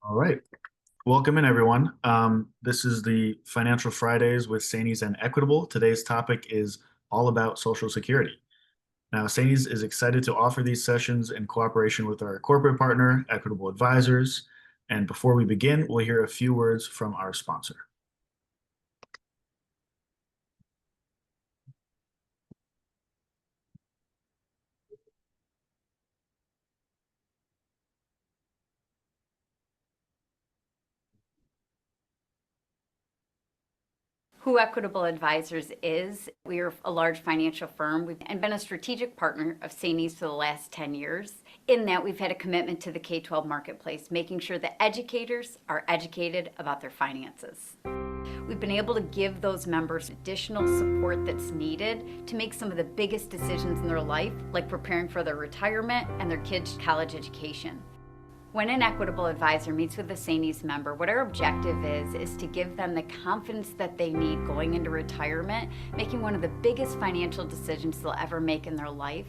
All right. Welcome in, everyone. This is the Financial Fridays with Sainies and Equitable. Today's topic is all about Social Security. Now, Sainies is excited to offer these sessions in cooperation with our corporate partner, Equitable Advisors. And before we begin, we'll hear a few words from our sponsor. Who Equitable Advisors is. We are a large financial firm and been a strategic partner of Sainies for the last 10 years. In that, we've had a commitment to the K-12 marketplace, making sure that educators are educated about their finances. We've been able to give those members additional support that's needed to make some of the biggest decisions in their life, like preparing for their retirement and their kids' college education. When an Equitable Advisor meets with a Sainies member, what our objective is to give them the confidence that they need going into retirement, making one of the biggest financial decisions they'll ever make in their life,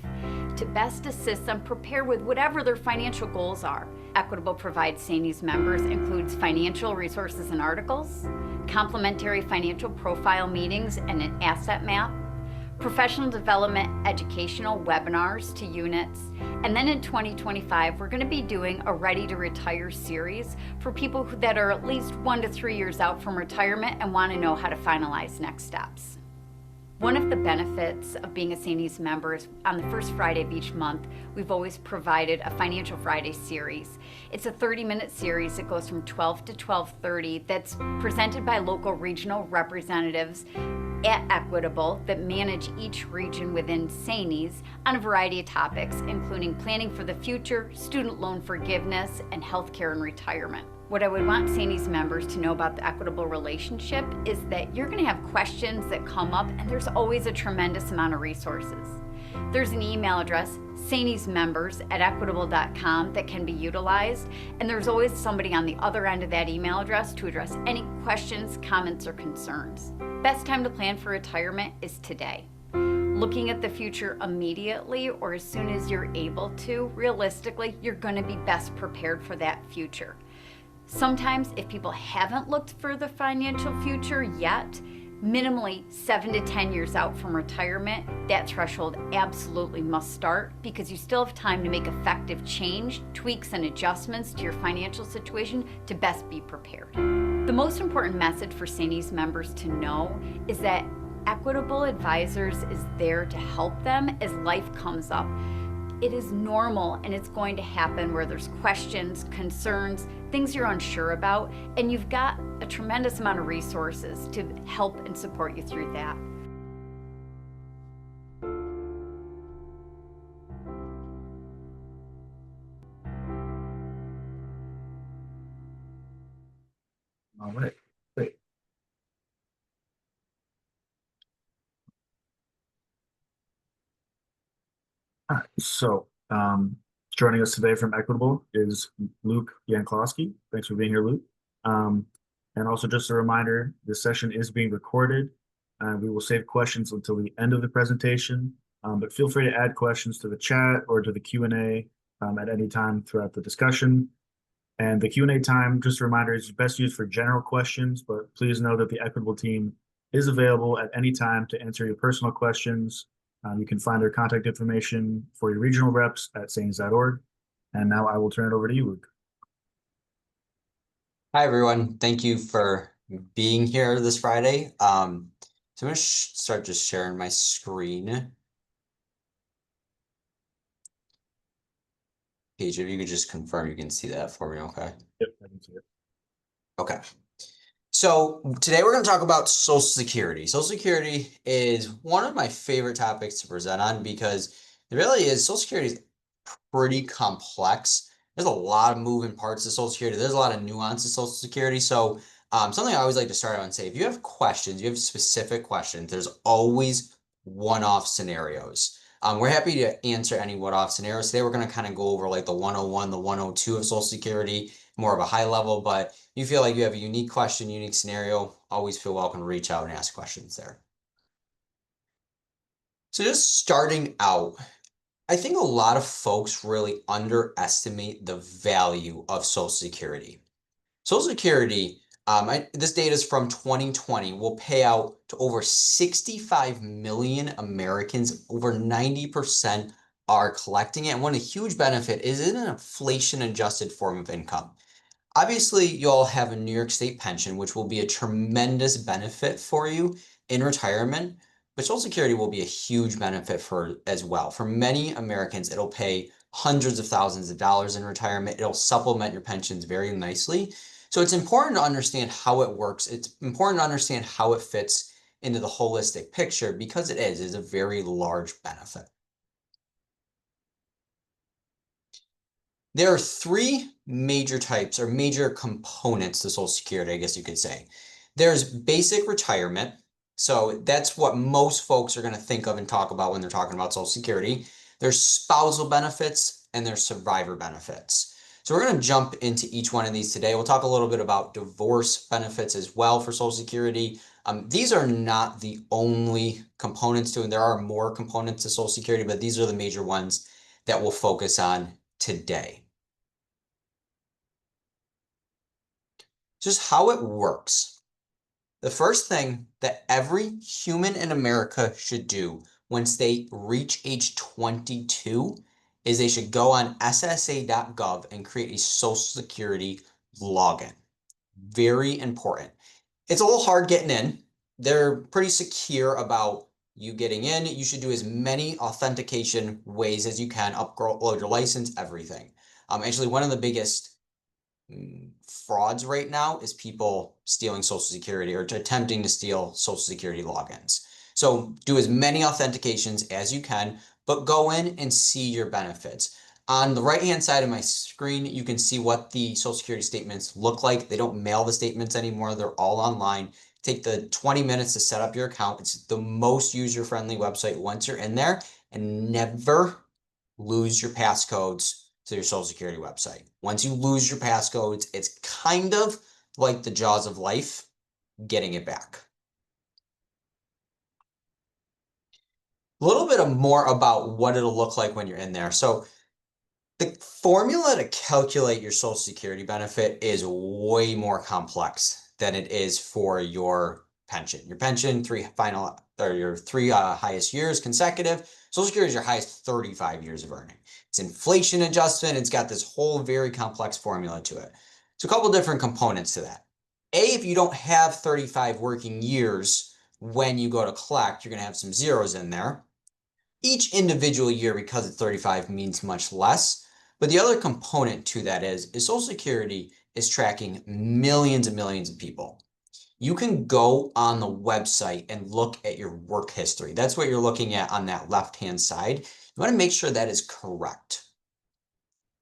to best assist them prepare with whatever their financial goals are. Equitable provides Sainies members includes financial resources and articles, complimentary financial profile meetings and an asset map, professional development educational webinars to units, and then in 2025 we're going to be doing a Ready to Retire series for people that are at least 1 to 3 years out from retirement and want to know how to finalize next steps. One of the benefits of being a Sainies member is on the first Friday of each month, we've always provided a Financial Friday series. It's a 30-minute series that goes from 12 to 12:30 that's presented by local regional representatives at Equitable that manage each region within Sainies on a variety of topics, including planning for the future, student loan forgiveness, and healthcare and retirement. What I would want Sainies members to know about the Equitable relationship is that you're going to have questions that come up, and there's always a tremendous amount of resources. There's an email address, sainiesmembers@equitable.com, that can be utilized, and there's always somebody on the other end of that email address to address any questions, comments, or concerns. Best time to plan for retirement is today. Looking at the future immediately or as soon as you're able to, realistically, you're going to be best prepared for that future. Sometimes if people haven't looked for the financial future yet, minimally 7 to 10 years out from retirement, that threshold absolutely must start because you still have time to make effective change, tweaks, and adjustments to your financial situation to best be prepared. The most important message for Sainies members to know is that Equitable Advisors is there to help them as life comes up. It is normal and it's going to happen where there's questions, concerns, things you're unsure about, and you've got a tremendous amount of resources to help and support you through that. All right. Great. All right. Joining us today from Equitable is Luke Yanklowski. Thanks for being here, Luke. And also just a reminder, this session is being recorded. We will save questions until the end of the presentation, but feel free to add questions to the chat or to the Q&A at any time throughout the discussion. And the Q&A time, just a reminder, is best used for general questions, but please know that the Equitable team is available at any time to answer your personal questions. You can find their contact information for your regional reps at sainies.org. And now I will turn it over to you, Luke. Hi, everyone. Thank you for being here this Friday. So I'm going to start just sharing my screen. Paige, if you could just confirm you can see that for me, okay? Yep, I can see it. Okay. So today we're going to talk about Social Security. Social Security is one of my favorite topics to present on because it really is. Social Security is pretty complex. There's a lot of moving parts to Social Security. There's a lot of nuance to Social Security. So something I always like to start out and say, if you have questions, you have specific questions, there's always one-off scenarios. We're happy to answer any one-off scenarios. Today we're going to kind of go over like the 101, the 102 of Social Security, more of a high level, but you feel like you have a unique question, unique scenario, always feel welcome to reach out and ask questions there. So just starting out, I think a lot of folks really underestimate the value of Social Security. Social Security, this data is from 2020, will pay out to over 65 million Americans. Over 90% are collecting it. And one huge benefit is it an inflation adjusted form of income. Obviously, you all have a New York State pension, which will be a tremendous benefit for you in retirement, but Social Security will be a huge benefit for as well. For many Americans, it'll pay hundreds of thousands of dollars in retirement. It'll supplement your pensions very nicely. So it's important to understand how it works. It's important to understand how it fits into the holistic picture because it is a very large benefit. There are three major types or major components to Social Security, I guess you could say. There's basic retirement. So that's what most folks are going to think of and talk about when they're talking about Social Security. There's spousal benefits and there's survivor benefits. So we're going to jump into each one of these today. We'll talk a little bit about divorce benefits as well for Social Security. These are not the only components to it. There are more components to Social Security, but these are the major ones that we'll focus on today. Just how it works. The first thing that every human in America should do once they reach age 22 is they should go on ssa.gov and create a Social Security login. Very important. It's a little hard getting in. They're pretty secure about you getting in. You should do as many authentication ways as you can, upload your license, everything. Actually, one of the biggest frauds right now is people stealing Social Security or attempting to steal Social Security logins. So do as many authentications as you can, but go in and see your benefits. On the right-hand side of my screen, you can see what the Social Security statements look like. They don't mail the statements anymore. They're all online. Take the 20 minutes to set up your account. It's the most user-friendly website once you're in there, and never lose your passcodes to your Social Security website. Once you lose your passcodes, it's kind of like the jaws of life, getting it back. A little bit more about what it'll look like when you're in there. So the formula to calculate your Social Security benefit is way more complex than it is for your pension. Your pension, your three highest years consecutive. Social Security is your highest 35 years of earning. It's inflation adjustment. It's got this whole very complex formula to it. So a couple different components to that. If you don't have 35 working years when you go to collect, you're going to have some zeros in there. Each individual year, because it's 35, means much less. But the other component to that is Social Security is tracking millions and millions of people. You can go on the website and look at your work history. That's what you're looking at on that left-hand side. You want to make sure that is correct.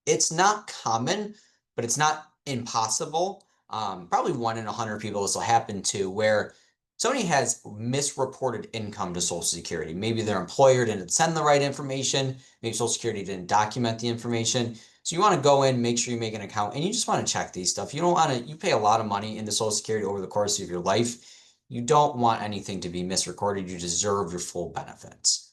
It's not common, but it's not impossible. Probably 1 in 100 people this will happen to, where somebody has misreported income to Social Security. Maybe their employer didn't send the right information. Maybe Social Security didn't document the information. So you want to go in, make sure you make an account, and you just want to check these stuff. You don't want to, you pay a lot of money into Social Security over the course of your life. You don't want anything to be misrecorded. You deserve your full benefits.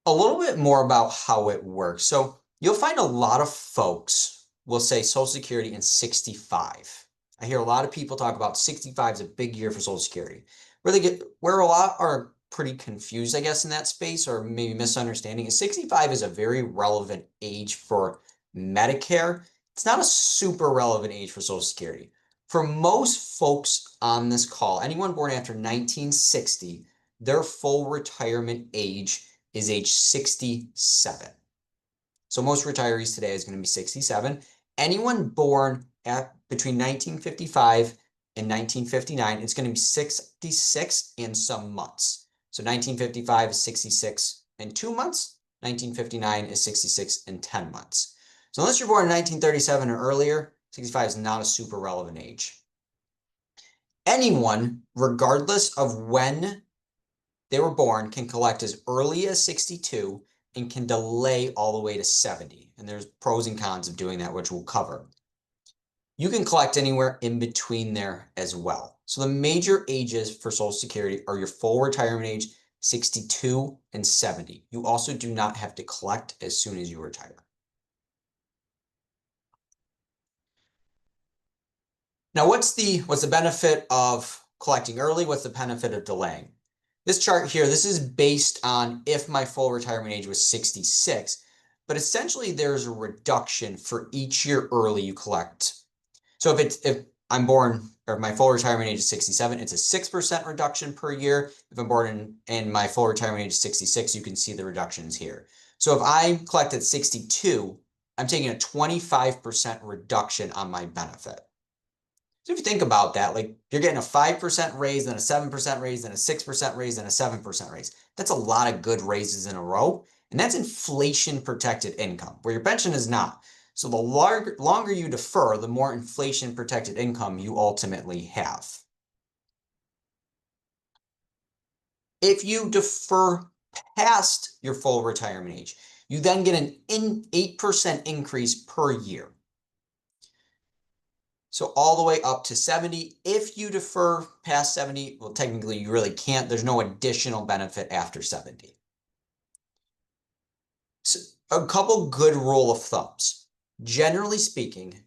A little bit more about how it works. So you'll find a lot of folks will say Social Security in 65. I hear a lot of people talk about 65 is a big year for Social Security. Where a lot are pretty confused, I guess, in that space, or maybe misunderstanding, is 65 is a very relevant age for Medicare. It's not a super relevant age for Social Security. For most folks on this call, anyone born after 1960, their full retirement age is age 67. So most retirees today is going to be 67. Anyone born between 1955 and 1959, it's going to be 66 and some months. So 1955 is 66 and 2 months. 1959 is 66 and 10 months. So unless you're born in 1937 or earlier, 65 is not a super relevant age. Anyone, regardless of when they were born, can collect as early as 62 and can delay all the way to 70. And there's pros and cons of doing that, which we'll cover. You can collect anywhere in between there as well. So the major ages for Social Security are your full retirement age, 62 and 70. You also do not have to collect as soon as you retire. Now, what's the benefit of collecting early? What's the benefit of delaying? This chart here, this is based on if my full retirement age was 66, but essentially there's a reduction for each year early you collect. So if I'm born, or my full retirement age is 67, it's a 6% reduction per year. If I'm born in my full retirement age is 66, you can see the reductions here. So if I collect at 62, I'm taking a 25% reduction on my benefit. So if you think about that, like you're getting a 5% raise, then a 7% raise, then a 6% raise, then a 7% raise. That's a lot of good raises in a row. And that's inflation protected income, where your pension is not. So the longer you defer, the more inflation protected income you ultimately have. If you defer past your full retirement age, you then get an 8% increase per year. So all the way up to 70. If you defer past 70, well, technically you really can't. There's no additional benefit after 70. So a couple good rule of thumbs. Generally speaking,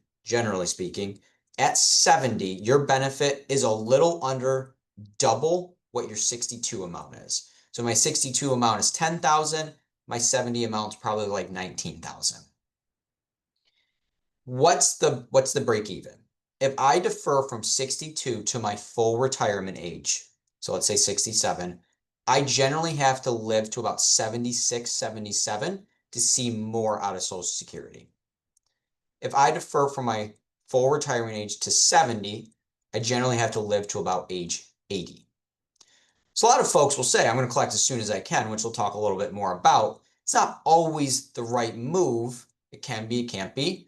at 70, your benefit is a little under double what your 62 amount is. So my 62 amount is 10,000. My 70 amount is probably like 19,000. What's the break even? If I defer from 62 to my full retirement age, so let's say 67, I generally have to live to about 76, 77 to see more out of Social Security. If I defer from my full retirement age to 70, I generally have to live to about age 80. So a lot of folks will say, I'm going to collect as soon as I can, which we'll talk a little bit more about. It's not always the right move. It can be, it can't be.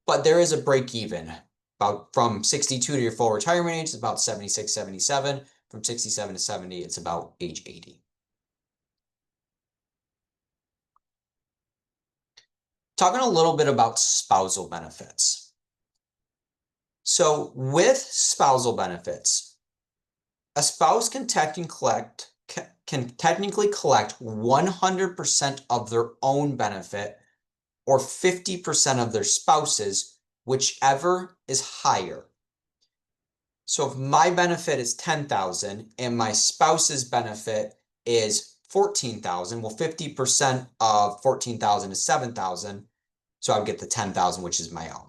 But there is a break even. About from 62 to your full retirement age, it's about 76, 77. From 67 to 70, it's about age 80. Talking a little bit about spousal benefits. So with spousal benefits, a spouse can technically collect 100% of their own benefit or 50% of their spouse's, whichever is higher. So if my benefit is 10,000 and my spouse's benefit is 14,000, well, 50% of 14,000 is 7,000. So I would get the 10,000, which is my own.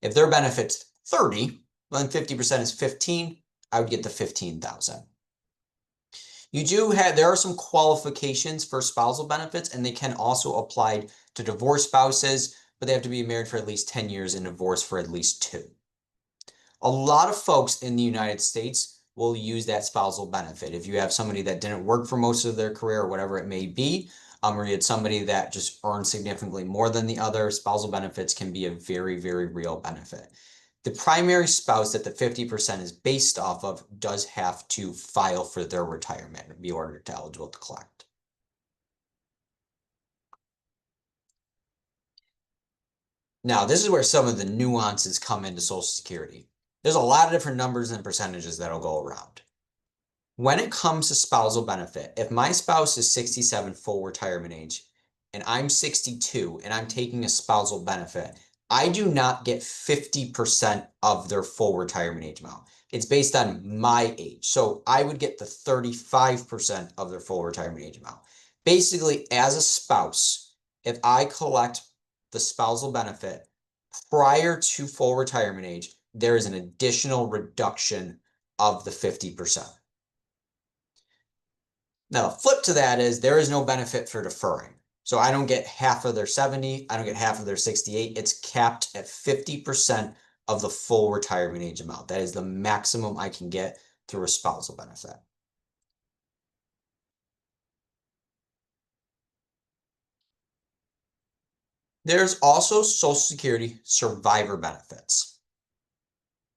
If their benefit's 30, well, then 50% is 15. I would get the 15,000. There are some qualifications for spousal benefits, and they can also apply to divorced spouses, but they have to be married for at least 10 years and divorced for at least 2. A lot of folks in the United States will use that spousal benefit. If you have somebody that didn't work for most of their career or whatever it may be, or you had somebody that just earned significantly more than the other, spousal benefits can be a very, very real benefit. The primary spouse that the 50% is based off of does have to file for their retirement and be ordered to eligible to collect. Now, this is where some of the nuances come into Social Security. There's a lot of different numbers and percentages that'll go around. When it comes to spousal benefit, if my spouse is 67 full retirement age and I'm 62 and I'm taking a spousal benefit, I do not get 50% of their full retirement age amount. It's based on my age. So I would get the 35% of their full retirement age amount. Basically, as a spouse, if I collect the spousal benefit prior to full retirement age, there is an additional reduction of the 50%. Now, the flip to that is there is no benefit for deferring. So I don't get half of their 70, I don't get half of their 68. It's capped at 50% of the full retirement age amount. That is the maximum I can get through a spousal benefit. There's also Social Security survivor benefits.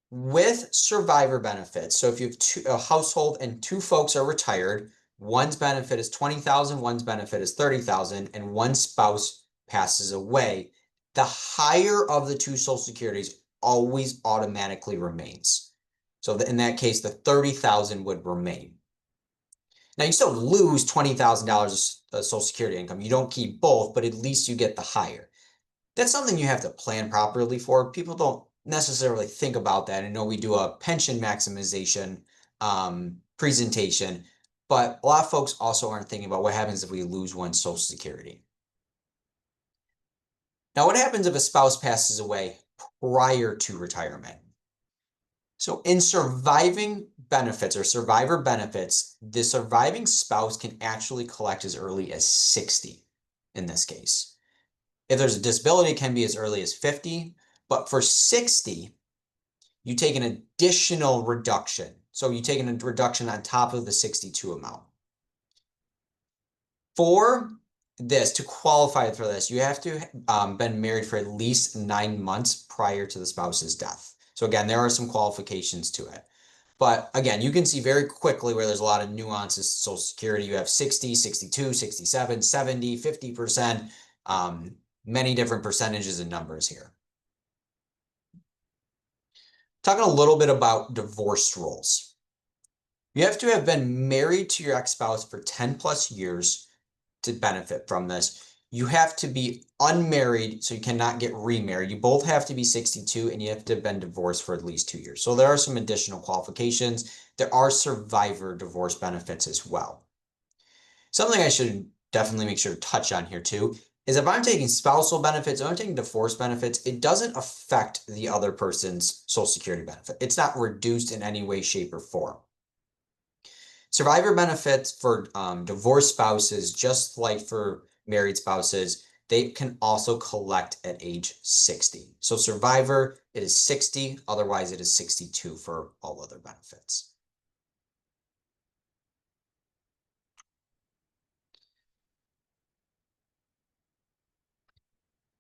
With survivor benefits, so if you have a household and 2 folks are retired, one's benefit is 20,000, one's benefit is 30,000, and one spouse passes away, the higher of the 2 Social Securities always automatically remains. So in that case, the 30,000 would remain. Now you still lose $20,000 of Social Security income. You don't keep both, but at least you get the higher. That's something you have to plan properly for. People don't necessarily think about that. I know we do a pension maximization presentation, but a lot of folks also aren't thinking about what happens if we lose one's Social Security. Now, what happens if a spouse passes away prior to retirement? So in surviving benefits or survivor benefits, the surviving spouse can actually collect as early as 60 in this case. If there's a disability, it can be as early as 50, but for 60, you take an additional reduction. So you take a reduction on top of the 62 amount. For this, to qualify for this, you have to been married for at least 9 months prior to the spouse's death. So again, there are some qualifications to it. But again, you can see very quickly where there's a lot of nuances to Social Security. You have 60, 62, 67, 70, 50%, many different percentages and numbers here. Talking a little bit about divorce rules. You have to have been married to your ex-spouse for 10 plus years to benefit from this. You have to be unmarried, so you cannot get remarried. You both have to be 62 and you have to have been divorced for at least 2 years. So there are some additional qualifications. There are survivor divorce benefits as well. Something I should definitely make sure to touch on here too is if I'm taking spousal benefits, if I'm taking divorce benefits, it doesn't affect the other person's Social Security benefit. It's not reduced in any way, shape, or form. Survivor benefits for divorced spouses, just like for married spouses, they can also collect at age 60. So survivor, it is 60, otherwise it is 62 for all other benefits.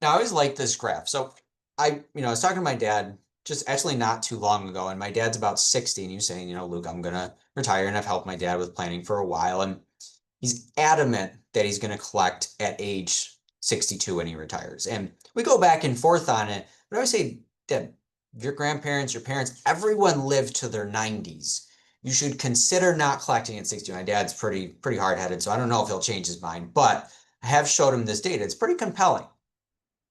Now, I always like this graph. So I was talking to my dad just actually not too long ago, and my dad's about 60, and he was saying, Luke, I'm gonna retire, and I've helped my dad with planning for a while, and he's adamant that he's gonna collect at age 62 when he retires. And we go back and forth on it, but I always say, Dad, your grandparents, your parents, everyone lived to their 90s. You should consider not collecting at 60. My dad's pretty hard-headed, so I don't know if he'll change his mind, but I have showed him this data. It's pretty compelling.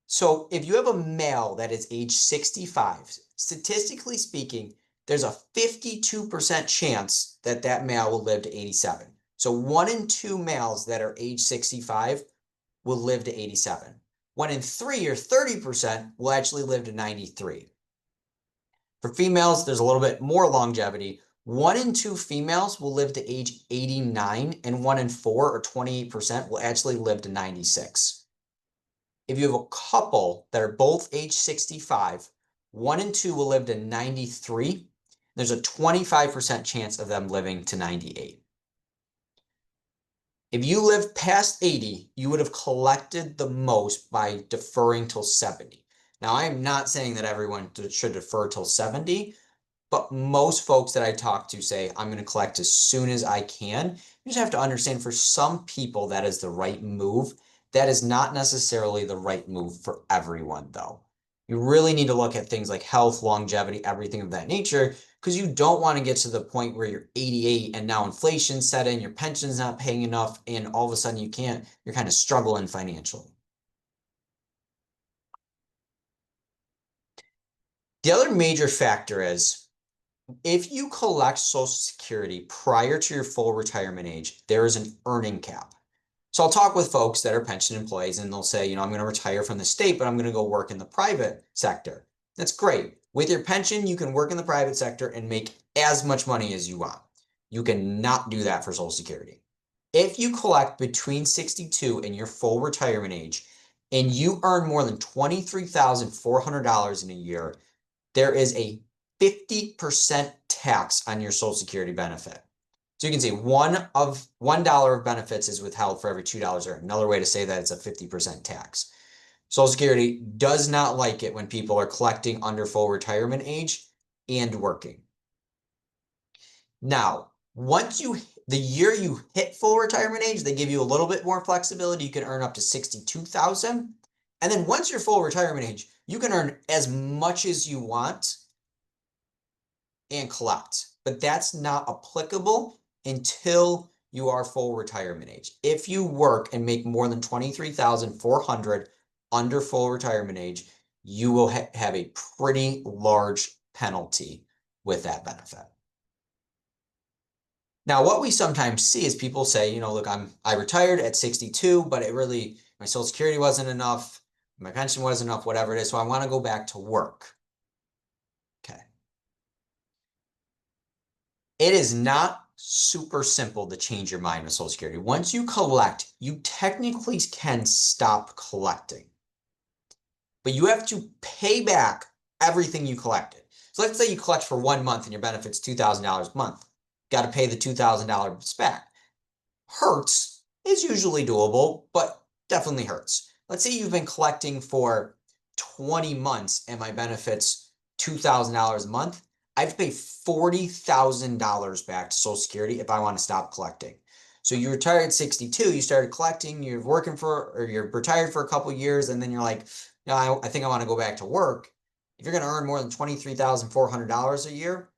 So if you have a male that is age 65, statistically speaking, there's a 52% chance that that male will live to 87. So 1 in 2 males that are age 65 will live to 87. 1 in 3 or 30% will actually live to 93. For females, there's a little bit more longevity. 1 in 2 females will live to age 89, and 1 in 4 or 28% will actually live to 96. If you have a couple that are both age 65, 1 in 2 will live to 93. There's a 25% chance of them living to 98. If you live past 80, you would have collected the most by deferring till 70. Now, I am not saying that everyone should defer till 70, but most folks that I talk to say, I'm going to collect as soon as I can. You just have to understand for some people that is the right move. That is not necessarily the right move for everyone, though. You really need to look at things like health, longevity, everything of that nature, because you don't want to get to the point where you're 88 and now inflation's set in, your pension's not paying enough, and all of a sudden you're kind of struggling financially. The other major factor is if you collect Social Security prior to your full retirement age, there is an earning cap. So I'll talk with folks that are pension employees and they'll say, I'm going to retire from the state, but I'm going to go work in the private sector. That's great. With your pension, you can work in the private sector and make as much money as you want. You cannot do that for Social Security. If you collect between 62 and your full retirement age, and you earn more than $23,400 in a year, there is a 50% tax on your Social Security benefit. So you can see $1 of benefits is withheld for every $2 earned. Another way to say that it's a 50% tax. Social Security does not like it when people are collecting under full retirement age and working. Now, the year you hit full retirement age, they give you a little bit more flexibility. You can earn up to $62,000. And then once you're full retirement age, you can earn as much as you want and collect. But that's not applicable until you are full retirement age. If you work and make more than $23,400 under full retirement age, you will have a pretty large penalty with that benefit. Now, what we sometimes see is people say, look, I retired at 62, but my Social Security wasn't enough, my pension wasn't enough, whatever it is, so I want to go back to work. Okay. It is not super simple to change your mind with Social Security. Once you collect, you technically can stop collecting, but you have to pay back everything you collected. So let's say you collect for 1 month and your benefit's $2,000 a month. Got to pay the $2,000 back. Hurts, is usually doable, but definitely hurts. Let's say you've been collecting for 20 months and my benefit's $2,000 a month. I have to pay $40,000 back to Social Security if I want to stop collecting. So you retired at 62, you started collecting, you're retired for a couple years, and then you're like, I think I want to go back to work. If you're going to earn more than $23,400 a year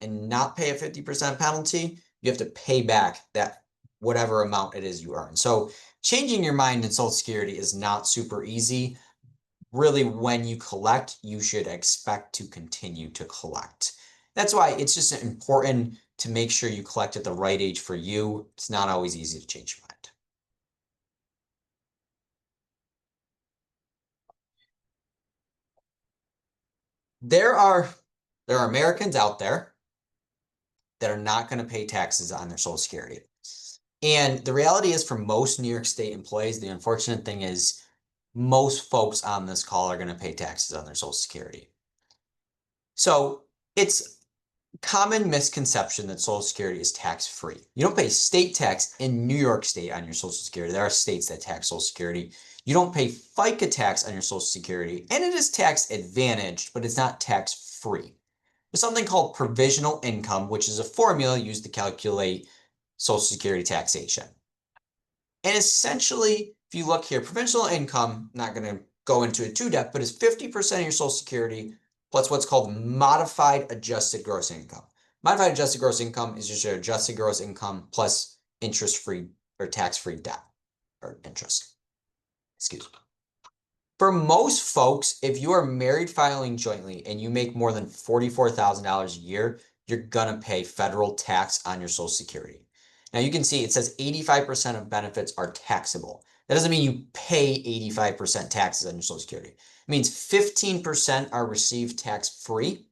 and not pay a 50% penalty, you have to pay back that whatever amount it is you earn. So changing your mind in Social Security is not super easy. Really, when you collect, you should expect to continue to collect. That's why it's just important to make sure you collect at the right age for you. It's not always easy to change your mind. There are Americans out there that are not going to pay taxes on their Social Security. And the reality is, for most New York State employees, the unfortunate thing is most folks on this call are going to pay taxes on their Social Security. So it's common misconception that Social Security is tax-free. You don't pay state tax in New York State on your Social Security. There are states that tax Social Security. You don't pay FICA tax on your Social Security, and it is tax advantaged, but it's not tax-free. There's something called provisional income, which is a formula used to calculate Social Security taxation. And essentially, if you look here, provisional income, not going to go into it too depth, but it's 50% of your Social Security plus what's called modified adjusted gross income. Modified adjusted gross income is just your adjusted gross income plus interest-free or tax-free debt or interest. Excuse me. For most folks, if you are married filing jointly and you make more than $44,000 a year, you're going to pay federal tax on your Social Security. Now you can see it says 85% of benefits are taxable. That doesn't mean you pay 85% taxes on your Social Security. It means 15% are received tax-free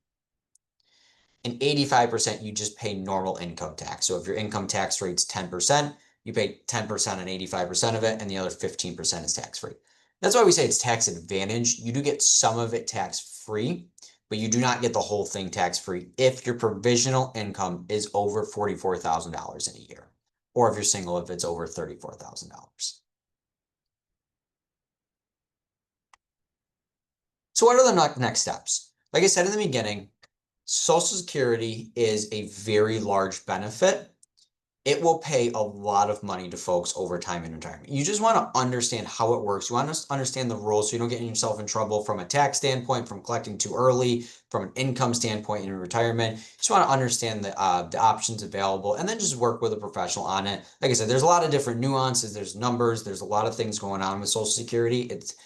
and 85% you just pay normal income tax. So if your income tax rate's 10%, you pay 10% on 85% of it, and the other 15% is tax-free. That's why we say it's tax advantage. You do get some of it tax-free, but you do not get the whole thing tax-free if your provisional income is over $44,000 in a year, or if you're single, if it's over $34,000. So what are the next steps? Like I said in the beginning, Social Security is a very large benefit. It will pay a lot of money to folks over time in retirement. You just want to understand how it works. You want to understand the rules so you don't get yourself in trouble from a tax standpoint, from collecting too early, from an income standpoint in retirement. You just want to understand the options available and then just work with a professional on it. Like I said, there's a lot of different nuances. There's numbers. There's a lot of things going on with Social Security. It's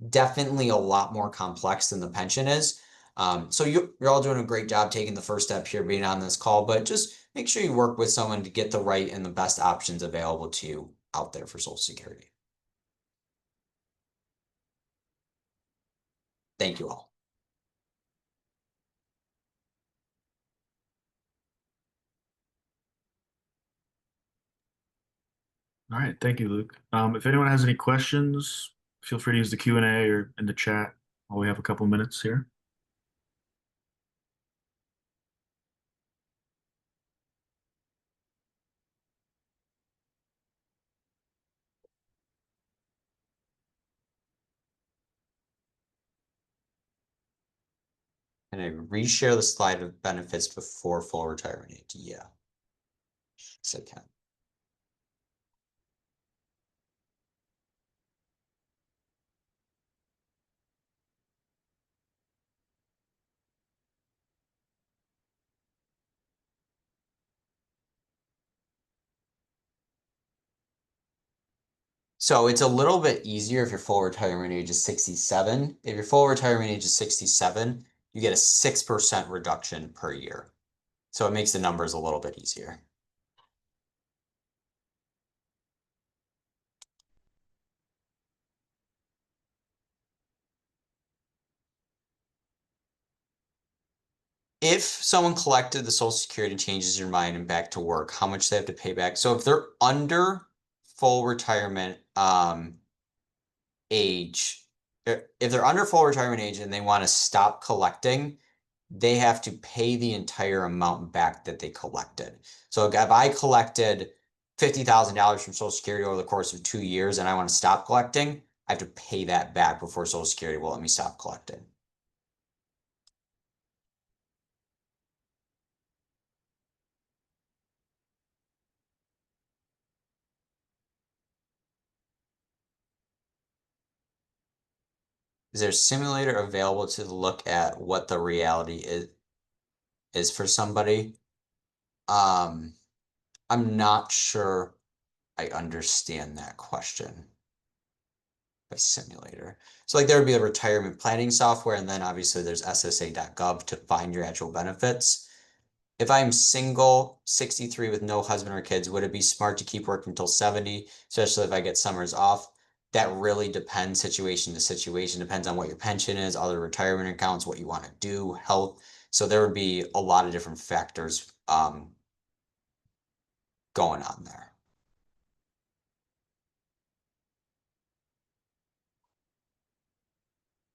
definitely a lot more complex than the pension is. So you're all doing a great job taking the first step here, being on this call, but just make sure you work with someone to get the right and the best options available to you out there for Social Security. Thank you all. All right, thank you, Luke. If anyone has any questions, feel free to use the Q&A or in the chat while we have a couple minutes here. Can I reshare the slide of benefits before full retirement age? Yeah, yes, I can. So it's a little bit easier if your full retirement age is 67. If your full retirement age is 67, you get a 6% reduction per year. So it makes the numbers a little bit easier. If someone collected the Social Security and changes your mind and back to work, how much they have to pay back? So if they're under full retirement age, if they're under full retirement age and they want to stop collecting, they have to pay the entire amount back that they collected. So if I collected $50,000 from Social Security over the course of 2 years and I want to stop collecting, I have to pay that back before Social Security will let me stop collecting. Is there a simulator available to look at what the reality is for somebody? I'm not sure I understand that question by simulator. So like there would be a retirement planning software, and then obviously there's SSA.gov to find your actual benefits. If I'm single, 63 with no husband or kids, would it be smart to keep working until 70, especially if I get summers off? That really depends situation to situation, depends on what your pension is, other retirement accounts, what you want to do, health. So there would be a lot of different factors going on there.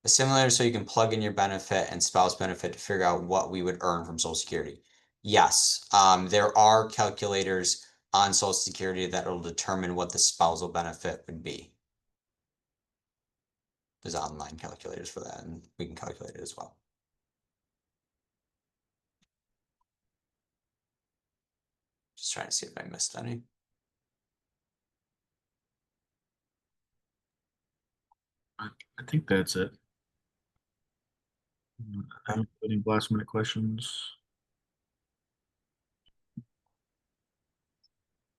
A simulator so you can plug in your benefit and spouse benefit to figure out what we would earn from Social Security. Yes, there are calculators on Social Security that will determine what the spousal benefit would be. There's online calculators for that, and we can calculate it as well. Just trying to see if I missed any. I think that's it. I don't have any last minute questions.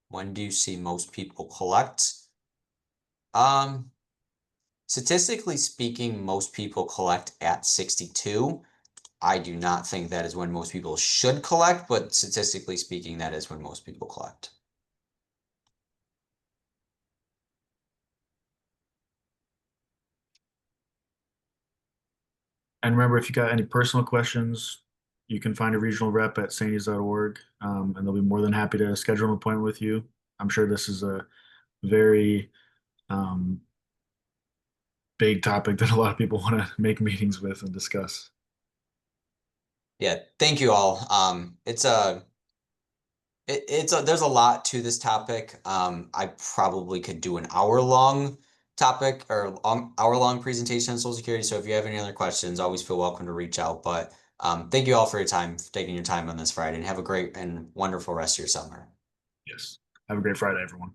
When do you see most people collect? Um, Statistically speaking, most people collect at 62. I do not think that is when most people should collect, but statistically speaking, that is when most people collect. And remember, if you got any personal questions, you can find a regional rep at sanys.org, and they'll be more than happy to schedule an appointment with you. I'm sure this is a very um, big topic that a lot of people want to make meetings with and discuss. Yeah, thank you all. There's a lot to this topic. I probably could do an hour-long topic or hour-long presentation on Social Security. So if you have any other questions, always feel welcome to reach out. But thank you all for your time, for taking your time on this Friday, and have a great and wonderful rest of your summer. Yes. Have a great Friday, everyone.